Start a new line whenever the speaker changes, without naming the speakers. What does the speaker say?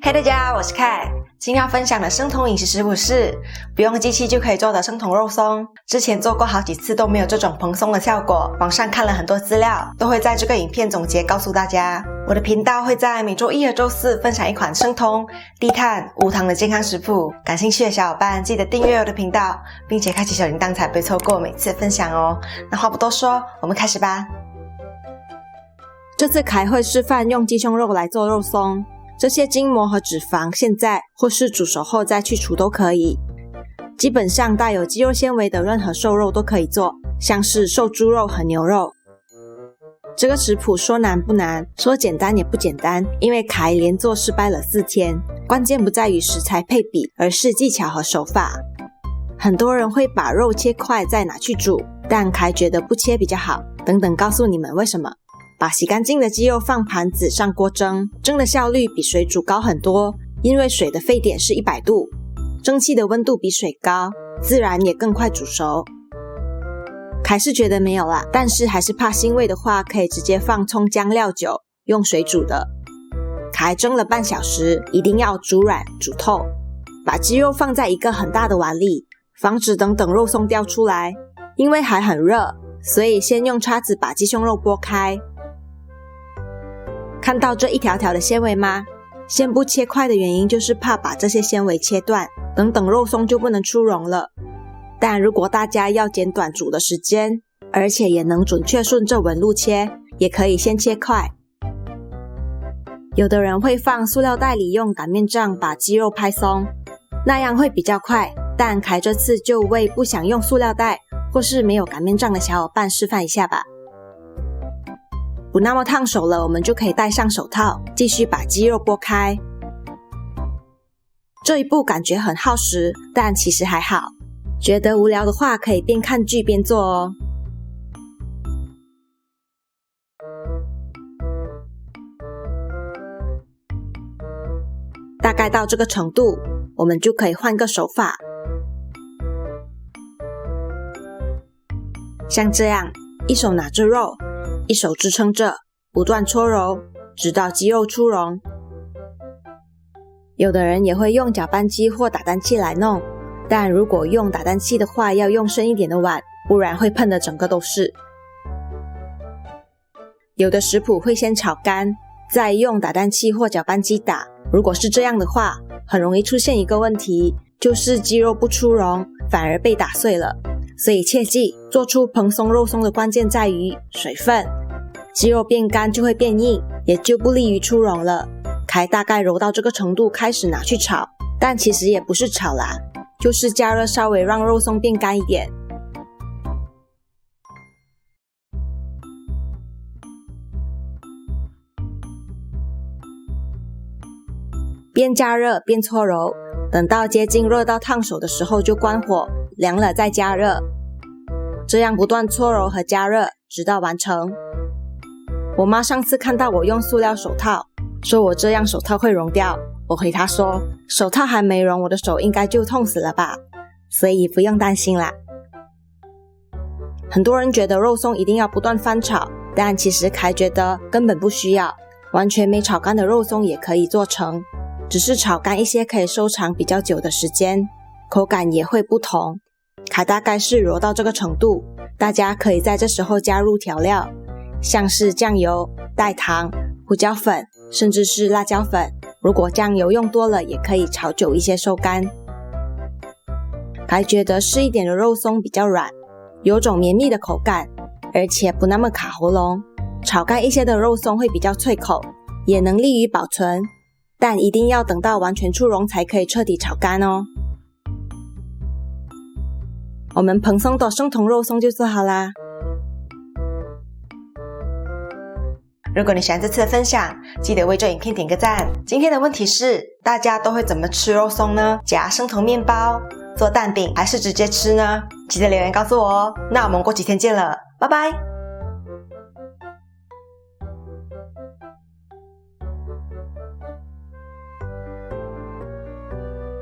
嘿大家，我是凯。今天要分享的生酮饮食食谱是不用机器就可以做的生酮肉松。之前做过好几次都没有这种蓬松的效果，网上看了很多资料，都会在这个影片总结告诉大家。我的频道会在每周一和周四分享一款生酮、低碳、无糖的健康食谱。感兴趣的小伙伴记得订阅我的频道，并且开启小铃铛才不会错过每次分享哦。那话不多说，我们开始吧。这次凯会示范用鸡胸肉来做肉松。这些筋膜和脂肪现在或是煮熟后再去除都可以。基本上带有肌肉纤维的任何瘦肉都可以做，像是瘦猪肉和牛肉。这个食谱说难不难，说简单也不简单，因为凯连做失败了4天。关键不在于食材配比，而是技巧和手法。很多人会把肉切块再拿去煮，但凯觉得不切比较好，等等告诉你们为什么。把洗干净的鸡肉放盘子上锅蒸，蒸的效率比水煮高很多，因为水的沸点是100度，蒸汽的温度比水高，自然也更快煮熟。凯是觉得没有啦，但是还是怕腥味的话，可以直接放葱姜料酒，用水煮的。凯蒸了半小时，一定要煮软煮透。把鸡肉放在一个很大的碗里，防止等肉松掉出来。因为还很热，所以先用叉子把鸡胸肉剥开。看到这一条条的纤维吗？先不切块的原因就是怕把这些纤维切断，等肉松就不能出蓉了。但如果大家要减短煮的时间，而且也能准确顺着纹路切，也可以先切块。有的人会放塑料袋里用擀面杖把鸡肉拍松，那样会比较快，但凯这次就为不想用塑料袋或是没有擀面杖的小伙伴示范一下吧。不那么烫手了，我们就可以戴上手套，继续把鸡肉剥开。这一步感觉很耗时，但其实还好。觉得无聊的话，可以边看剧边做哦。大概到这个程度，我们就可以换个手法。像这样，一手拿着肉，一手支撑着，不断搓揉，直到鸡肉出蓉。有的人也会用搅拌机或打蛋器来弄，但如果用打蛋器的话，要用深一点的碗，不然会喷得整个都是。有的食谱会先炒干，再用打蛋器或搅拌机打。如果是这样的话，很容易出现一个问题，就是鸡肉不出蓉，反而被打碎了。所以切记，做出蓬松肉松的关键在于水分。鸡肉变干就会变硬，也就不利于出蓉了。凯大概揉到这个程度开始拿去炒，但其实也不是炒啦，就是加热稍微让肉松变干一点。边加热边搓揉，等到接近热到烫手的时候就关火，凉了再加热。这样不断搓揉和加热，直到完成。我妈上次看到我用塑料手套，说我这样手套会融掉。我回她说，手套还没融，我的手应该就痛死了吧，所以不用担心啦。很多人觉得肉松一定要不断翻炒，但其实凯觉得根本不需要，完全没炒干的肉松也可以做成，只是炒干一些可以收藏比较久的时间，口感也会不同。凯大概是揉到这个程度，大家可以在这时候加入调料，像是酱油、代糖、胡椒粉，甚至是辣椒粉。如果酱油用多了，也可以炒久一些收干。凯觉得湿一点的肉松比较软，有种绵密的口感，而且不那么卡喉咙。炒干一些的肉松会比较脆口，也能利于保存，但一定要等到完全出蓉才可以彻底炒干哦。我们蓬松的生酮肉松就做好啦。如果你喜欢这次的分享，记得为这影片点个赞。今天的问题是，大家都会怎么吃肉松呢？夹生酮面包、做蛋饼，还是直接吃呢？记得留言告诉我哦。那我们过几天见了，拜拜。